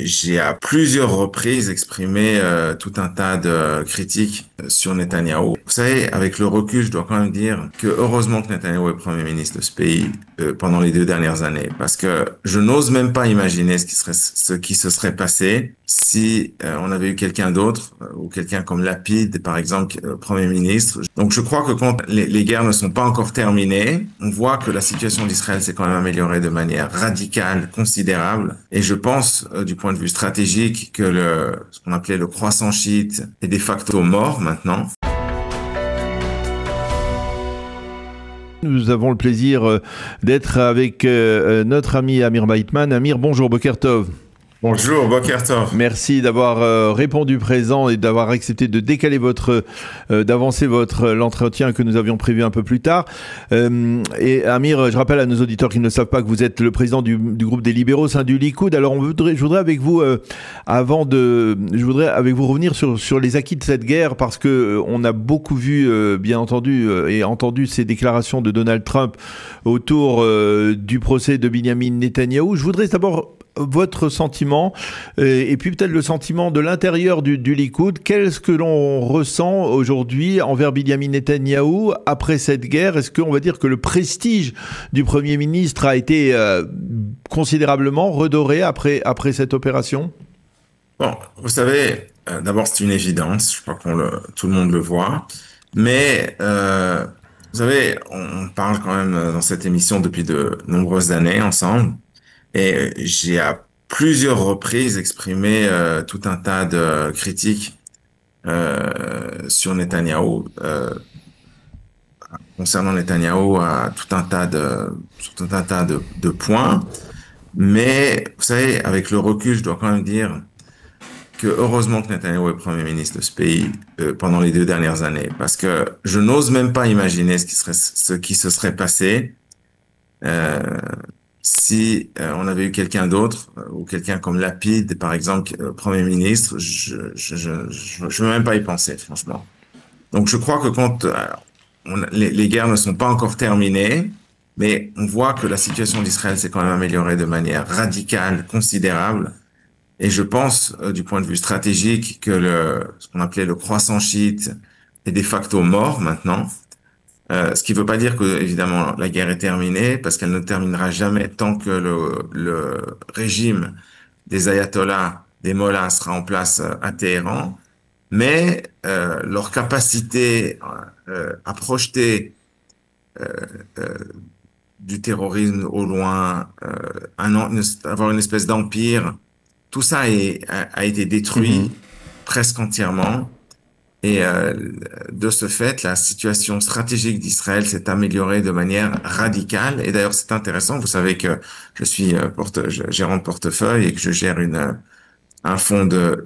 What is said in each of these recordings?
j'ai à plusieurs reprises exprimé tout un tas de critiques sur Netanyahou. Vous savez, avec le recul, je dois quand même dire que heureusement que Netanyahou est Premier ministre de ce pays pendant les 2 dernières années, parce que je n'ose même pas imaginer ce qui se serait passé si on avait eu quelqu'un d'autre ou quelqu'un comme Lapid, par exemple, Premier ministre. Donc je crois que quand les guerres ne sont pas encore terminées, on voit que la situation d'Israël s'est quand même améliorée de manière radicale, considérable. Et je pense, du point de vue stratégique, que ce qu'on appelait le croissant chiite est de facto mort maintenant. Nous avons le plaisir d'être avec notre ami Amir Baitman. Amir, bonjour, Boker Tov. Bonjour, Boker Tov. Merci d'avoir répondu présent et d'avoir accepté de décaler d'avancer l'entretien que nous avions prévu un peu plus tard. Et Amir, je rappelle à nos auditeurs qui ne savent pas que vous êtes le président du groupe des libéraux au sein du Likoud. Alors je voudrais avec vous, revenir sur les acquis de cette guerre, parce que on a beaucoup vu, bien entendu, et entendu ces déclarations de Donald Trump autour du procès de Binyamin Netanyahou. Je voudrais d'abord votre sentiment, et puis peut-être le sentiment de l'intérieur du Likoud. Qu'est-ce que l'on ressent aujourd'hui envers Binyamin Netanyahou après cette guerre? Est-ce qu'on va dire que le prestige du Premier ministre a été considérablement redoré après cette opération? Bon, vous savez, d'abord c'est une évidence, je crois tout le monde le voit, mais vous savez, on parle quand même dans cette émission depuis de nombreuses années ensemble. Et j'ai à plusieurs reprises exprimé tout un tas de critiques sur Netanyahou, concernant Netanyahou sur tout un tas de points. Mais vous savez, avec le recul, je dois quand même dire que heureusement que Netanyahou est Premier ministre de ce pays pendant les 2 dernières années, parce que je n'ose même pas imaginer ce qui se serait passé si on avait eu quelqu'un d'autre ou quelqu'un comme Lapid, par exemple, Premier ministre. Je veux même pas y penser, franchement. Donc je crois que quand les guerres ne sont pas encore terminées, mais on voit que la situation d'Israël s'est quand même améliorée de manière radicale, considérable. Et je pense, du point de vue stratégique, que ce qu'on appelait le croissant chiite est de facto mort maintenant. Ce qui ne veut pas dire que, évidemment, la guerre est terminée, parce qu'elle ne terminera jamais tant que le régime des ayatollahs, des mollahs sera en place à Téhéran. Mais leur capacité à projeter du terrorisme au loin, avoir une espèce d'empire, tout ça a été détruit presque entièrement. Et de ce fait, la situation stratégique d'Israël s'est améliorée de manière radicale. Et d'ailleurs, c'est intéressant. Vous savez que je suis gérant de portefeuille et que je gère un fonds de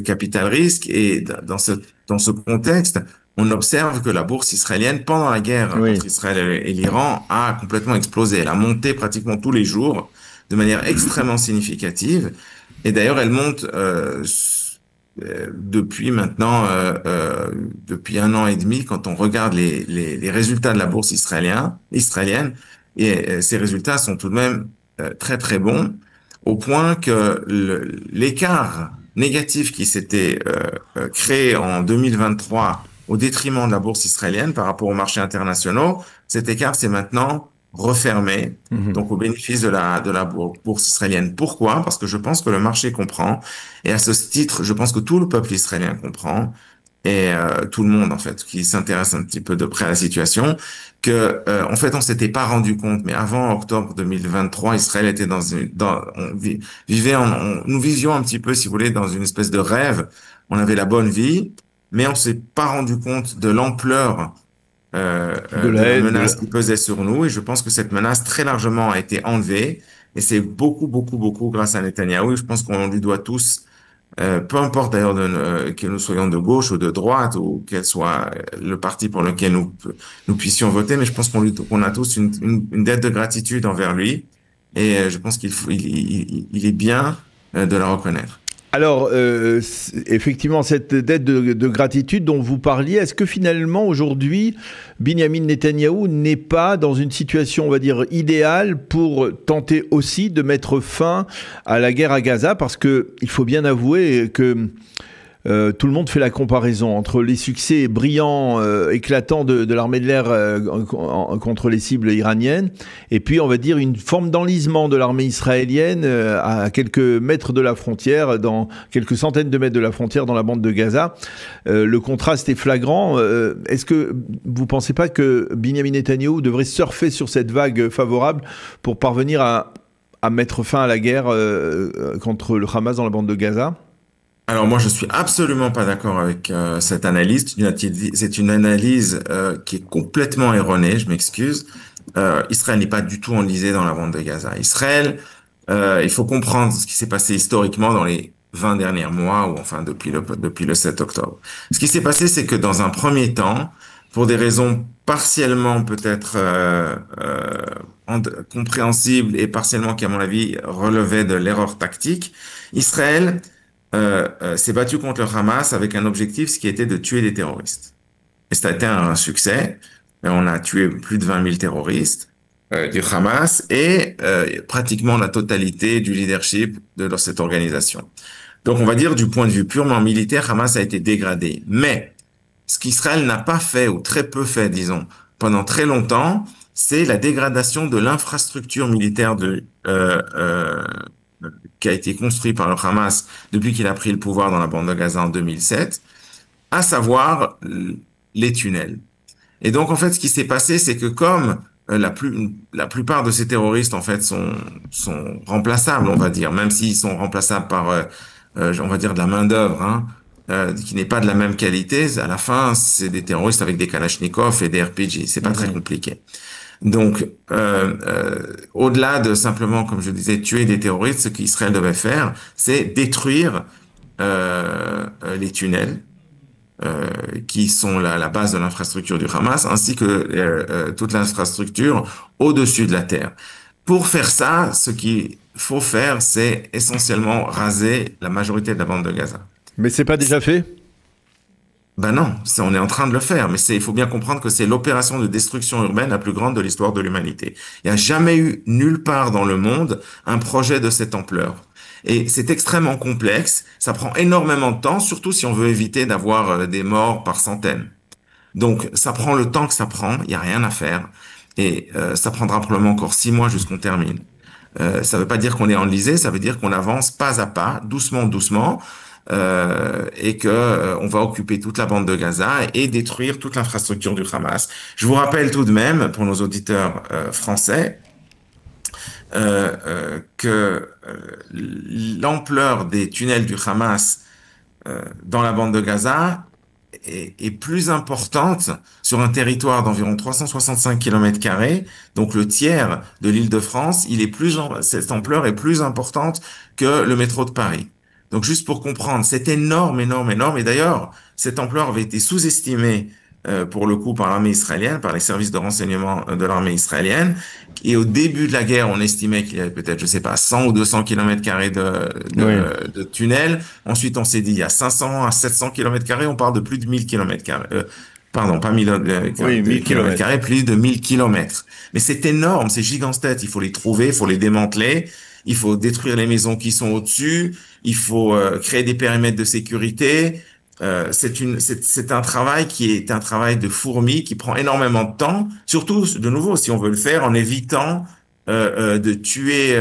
capital risque. Et dans ce contexte, on observe que la bourse israélienne, pendant la guerre entre Israël et l'Iran, a complètement explosé. Elle a monté pratiquement tous les jours de manière extrêmement significative. Et d'ailleurs, elle monte depuis maintenant, depuis 1 an et demi, quand on regarde les résultats de la bourse israélienne, et ces résultats sont tout de même très très bons, au point que l'écart négatif qui s'était créé en 2023 au détriment de la bourse israélienne par rapport aux marchés internationaux, cet écart s'est maintenant refermé, donc au bénéfice de la bourse israélienne. Pourquoi? Parce que je pense que le marché comprend, et à ce titre, je pense que tout le peuple israélien comprend, et tout le monde en fait qui s'intéresse un petit peu de près à la situation, que en fait on s'était pas rendu compte, mais avant octobre 2023, Israël était nous vivions un petit peu, si vous voulez, dans une espèce de rêve. On avait la bonne vie, mais on s'est pas rendu compte de l'ampleur de la menace qui pesait sur nous, et je pense que cette menace très largement a été enlevée, et c'est beaucoup grâce à Netanyahou. Je pense qu'on lui doit tous, peu importe d'ailleurs que nous soyons de gauche ou de droite, ou quel soit le parti pour lequel nous puissions voter, mais je pense qu'on a tous une dette de gratitude envers lui, et je pense il est bien de la reconnaître. Alors, effectivement, cette dette de gratitude dont vous parliez, est-ce que finalement, aujourd'hui, Binyamin Netanyahou n'est pas dans une situation, on va dire, idéale pour tenter aussi de mettre fin à la guerre à Gaza? Parce qu'il faut bien avouer que tout le monde fait la comparaison entre les succès brillants, éclatants de l'armée de l'air contre les cibles iraniennes, et puis on va dire une forme d'enlisement de l'armée israélienne à quelques mètres de la frontière, dans quelques centaines de mètres de la frontière dans la bande de Gaza. Le contraste est flagrant. Est-ce que vous ne pensez pas que Binyamin Netanyahou devrait surfer sur cette vague favorable pour parvenir à mettre fin à la guerre contre le Hamas dans la bande de Gaza? Alors moi, je suis absolument pas d'accord avec cette analyse. C'est une analyse qui est complètement erronée. Je m'excuse. Israël n'est pas du tout enlisé dans la bande de Gaza. Israël, il faut comprendre ce qui s'est passé historiquement dans les 20 derniers mois, ou enfin depuis le 7 octobre. Ce qui s'est passé, c'est que dans un premier temps, pour des raisons partiellement peut-être compréhensibles et partiellement qui, à mon avis, relevaient de l'erreur tactique, Israël s'est battu contre le Hamas avec un objectif, ce qui était de tuer des terroristes. Et ça a été un succès. On a tué plus de 20 000 terroristes du Hamas et pratiquement la totalité du leadership de cette organisation. Donc on va dire du point de vue purement militaire, Hamas a été dégradé. Mais ce qu'Israël n'a pas fait, ou très peu fait, disons, pendant très longtemps, c'est la dégradation de l'infrastructure militaire qui a été construit par le Hamas depuis qu'il a pris le pouvoir dans la bande de Gaza en 2007, à savoir les tunnels. Et donc, en fait, ce qui s'est passé, c'est que comme la plupart de ces terroristes, en fait, sont remplaçables, on va dire, même s'ils sont remplaçables par, on va dire, de la main-d'œuvre, hein, qui n'est pas de la même qualité, à la fin, c'est des terroristes avec des Kalachnikov et des RPG. C'est pas très compliqué. Donc, au-delà de simplement, comme je disais, tuer des terroristes, ce qu'Israël devait faire, c'est détruire les tunnels qui sont la base de l'infrastructure du Hamas, ainsi que toute l'infrastructure au-dessus de la terre. Pour faire ça, ce qu'il faut faire, c'est essentiellement raser la majorité de la bande de Gaza. Mais c'est pas déjà fait? Ben non, on est en train de le faire, mais il faut bien comprendre que c'est l'opération de destruction urbaine la plus grande de l'histoire de l'humanité. Il n'y a jamais eu nulle part dans le monde un projet de cette ampleur. Et c'est extrêmement complexe, ça prend énormément de temps, surtout si on veut éviter d'avoir des morts par centaines. Donc ça prend le temps que ça prend, il n'y a rien à faire, et ça prendra probablement encore 6 mois jusqu'on termine. Ça ne veut pas dire qu'on est enlisé, ça veut dire qu'on avance pas à pas, doucement, doucement, et que on va occuper toute la bande de Gaza et détruire toute l'infrastructure du Hamas. Je vous rappelle tout de même, pour nos auditeurs français, que l'ampleur des tunnels du Hamas dans la bande de Gaza est plus importante sur un territoire d'environ 365 km², donc le tiers de l'Île-de-France, cette ampleur est plus importante que le métro de Paris. Donc juste pour comprendre, c'est énorme, énorme, énorme. Et d'ailleurs, cette ampleur avait été sous-estimée pour le coup par l'armée israélienne, par les services de renseignement de l'armée israélienne. Et au début de la guerre, on estimait qu'il y avait peut-être, je sais pas, 100 ou 200 km² de tunnels. Ensuite, on s'est dit, il y a 500 à 700 km², on parle de plus de 1000 km². Pardon, pas 1000 km², plus de 1000 km. Mais c'est énorme, c'est gigantesque. Il faut les trouver, il faut les démanteler. Il faut détruire les maisons qui sont au-dessus. Il faut créer des périmètres de sécurité. C'est un travail qui est un travail de fourmi qui prend énormément de temps. Surtout, de nouveau, si on veut le faire en évitant de tuer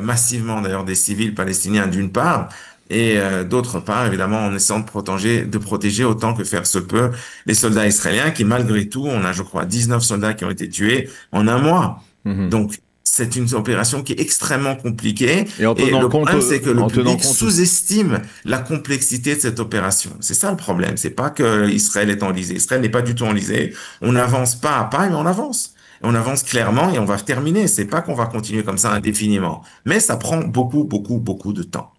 massivement d'ailleurs des civils palestiniens d'une part, et d'autre part, évidemment, en essayant de protéger autant que faire se peut les soldats israéliens qui, malgré tout, on a, je crois, 19 soldats qui ont été tués en un mois. Donc, c'est une opération qui est extrêmement compliquée. Et le problème, c'est que le public sous-estime la complexité de cette opération. C'est ça le problème. C'est pas que Israël est enlisé. Israël n'est pas du tout enlisé. On avance pas à pas, mais on avance. On avance clairement et on va terminer. C'est pas qu'on va continuer comme ça indéfiniment. Mais ça prend beaucoup, beaucoup, beaucoup de temps.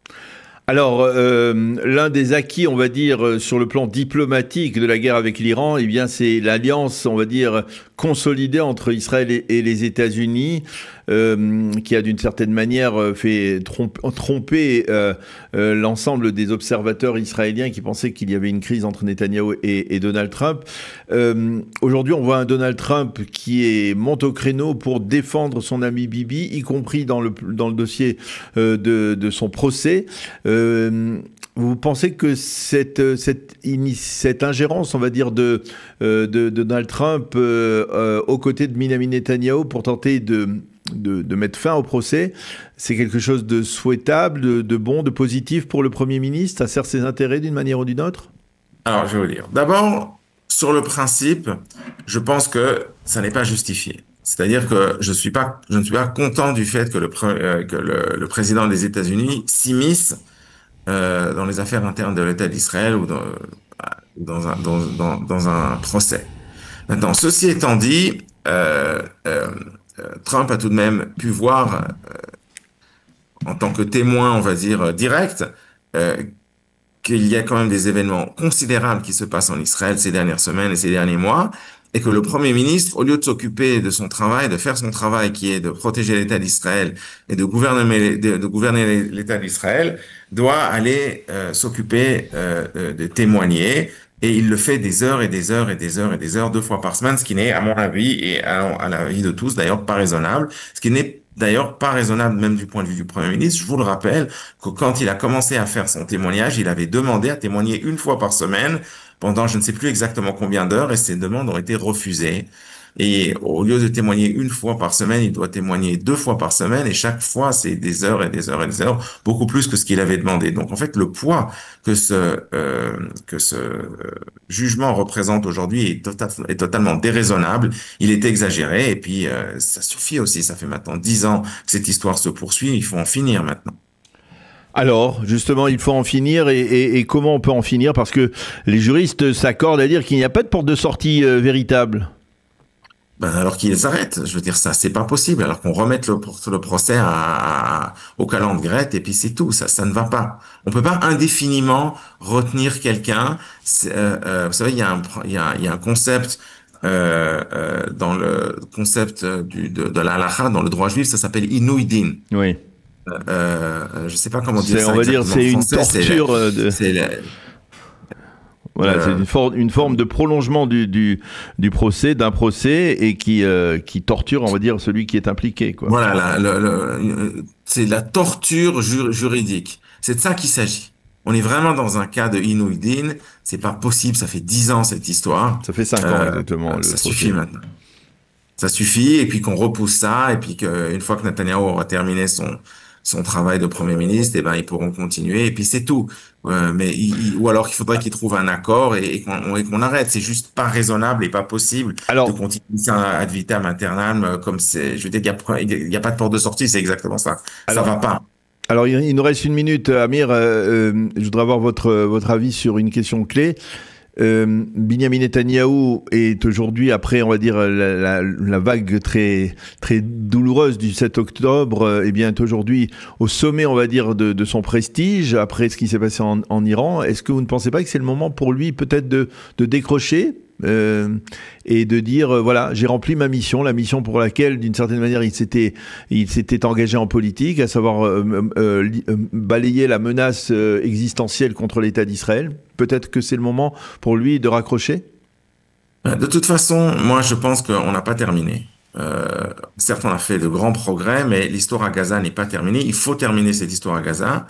Alors, l'un des acquis, on va dire, sur le plan diplomatique de la guerre avec l'Iran, eh bien, c'est l'alliance, on va dire, consolidé entre Israël et les États-Unis, qui a d'une certaine manière fait tromper l'ensemble des observateurs israéliens qui pensaient qu'il y avait une crise entre Netanyahou et Donald Trump. Aujourd'hui, on voit un Donald Trump qui monte au créneau pour défendre son ami Bibi, y compris dans le dossier de son procès. Vous pensez que cette ingérence, on va dire, de Donald Trump aux côtés de Benyamin Netanyahou pour tenter de mettre fin au procès, c'est quelque chose de souhaitable, de bon, de positif pour le Premier ministre? Ça sert ses intérêts d'une manière ou d'une autre? Alors, je vais vous dire. D'abord, sur le principe, je pense que ça n'est pas justifié. C'est-à-dire que je ne suis pas content du fait que le président des États-Unis s'immisce dans les affaires internes de l'État d'Israël ou dans un procès. Maintenant, ceci étant dit, Trump a tout de même pu voir, en tant que témoin, on va dire, direct, qu'il y a quand même des événements considérables qui se passent en Israël ces dernières semaines et ces derniers mois, et que le Premier ministre, au lieu de s'occuper de son travail, de faire son travail qui est de protéger l'État d'Israël et de gouverner l'État d'Israël, doit aller s'occuper de témoigner. Et il le fait des heures et des heures et des heures et des heures, 2 fois par semaine, ce qui n'est, à mon avis, et à l'avis de tous, d'ailleurs, pas raisonnable. Ce qui n'est d'ailleurs pas raisonnable, même du point de vue du Premier ministre. Je vous le rappelle que quand il a commencé à faire son témoignage, il avait demandé à témoigner 1 fois par semaine pendant je ne sais plus exactement combien d'heures, et ces demandes ont été refusées. Et au lieu de témoigner 1 fois par semaine, il doit témoigner 2 fois par semaine, et chaque fois, c'est des heures et des heures et des heures, beaucoup plus que ce qu'il avait demandé. Donc, en fait, le poids que ce jugement représente aujourd'hui est totalement déraisonnable. Il est exagéré, et puis ça suffit aussi. Ça fait maintenant 10 ans que cette histoire se poursuit. Il faut en finir maintenant. Alors, justement, il faut en finir, et comment on peut en finir? Parce que les juristes s'accordent à dire qu'il n'y a pas de porte de sortie véritable. Ben alors qu'ils arrêtent, je veux dire ça, c'est pas possible. Alors qu'on remette le procès au calendes grecques et puis c'est tout. Ça ne va pas. On peut pas indéfiniment retenir quelqu'un. Vous savez, il y a un concept dans le concept de la halakha, dans le droit juif, ça s'appelle Inouï Din. Oui. Je sais pas comment dire ça. On va dire c'est une torture. Voilà, c'est une forme de prolongement du procès, d'un procès, et qui torture, on va dire, celui qui est impliqué, quoi. Voilà, c'est la torture juridique. C'est de ça qu'il s'agit. On est vraiment dans un cas de Inouï Din. C'est pas possible. Ça fait 10 ans cette histoire. Ça fait 5 ans exactement. Ça suffit maintenant. Ça suffit, et puis qu'on repousse ça, et puis qu'une fois que Netanyahou aura terminé son travail de Premier ministre, eh ben ils pourront continuer, et puis c'est tout. Ou alors qu'il faudrait qu'ils trouvent un accord et qu'on arrête. C'est juste pas raisonnable et pas possible de continuer ça ad vitam aeternam comme c'est. Je veux dire, il y a pas de porte de sortie, c'est exactement ça. Ça va pas. Alors, il nous reste 1 minute, Amir. Je voudrais avoir votre avis sur une question clé. Benyamin Netanyahou est aujourd'hui, après, on va dire, la vague très, très douloureuse du 7 octobre, eh bien, est aujourd'hui au sommet, on va dire, de son prestige, après ce qui s'est passé en Iran. Est-ce que vous ne pensez pas que c'est le moment pour lui, peut-être, de décrocher et de dire, voilà, j'ai rempli ma mission, la mission pour laquelle, d'une certaine manière, il s'était engagé en politique, à savoir balayer la menace existentielle contre l'État d'Israël. Peut-être que c'est le moment pour lui de raccrocher? De toute façon, moi, je pense qu'on n'a pas terminé. Certes, on a fait de grands progrès, mais l'histoire à Gaza n'est pas terminée. Il faut terminer cette histoire à Gaza.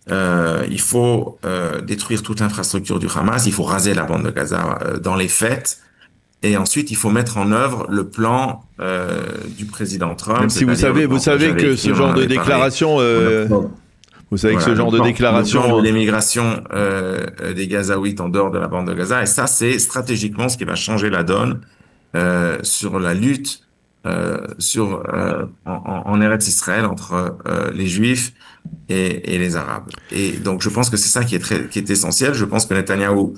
Il faut détruire toute l'infrastructure du Hamas. Il faut raser la bande de Gaza dans les faits. Et ensuite, il faut mettre en œuvre le plan du président Trump. Même si vous savez que ce genre de déclaration... Vous savez que ce genre de déclaration... de l'émigration des Gazaouites en dehors de la bande de Gaza. Et ça, c'est stratégiquement ce qui va changer la donne sur la lutte en Eretz Israël entre les Juifs et les Arabes. Et donc, je pense que c'est ça qui est essentiel. Je pense que Netanyahou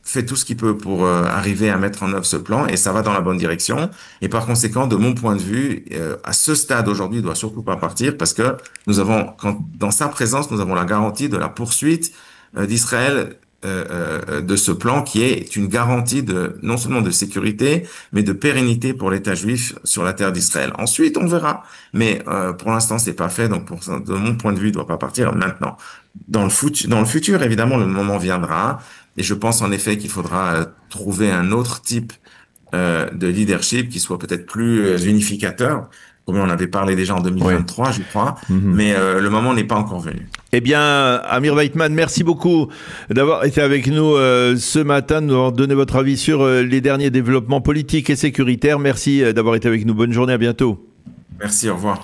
fait tout ce qu'il peut pour arriver à mettre en œuvre ce plan, et ça va dans la bonne direction. Et par conséquent, de mon point de vue, à ce stade aujourd'hui, il doit surtout pas partir, parce que dans sa présence, nous avons la garantie de la poursuite d'Israël de ce plan qui est une garantie de non seulement de sécurité, mais de pérennité pour l'État juif sur la terre d'Israël. Ensuite, on verra. Mais pour l'instant, c'est pas fait. Donc, de mon point de vue, il doit pas partir maintenant. Dans le futur, évidemment, le moment viendra. Et je pense en effet qu'il faudra trouver un autre type de leadership qui soit peut-être plus unificateur, comme on avait parlé déjà en Ouais. 2023, je crois. Mhm. Mais le moment n'est pas encore venu. Eh bien, Amir Weitman, merci beaucoup d'avoir été avec nous ce matin, de nous avoir donné votre avis sur les derniers développements politiques et sécuritaires. Merci d'avoir été avec nous. Bonne journée, à bientôt. Merci, au revoir.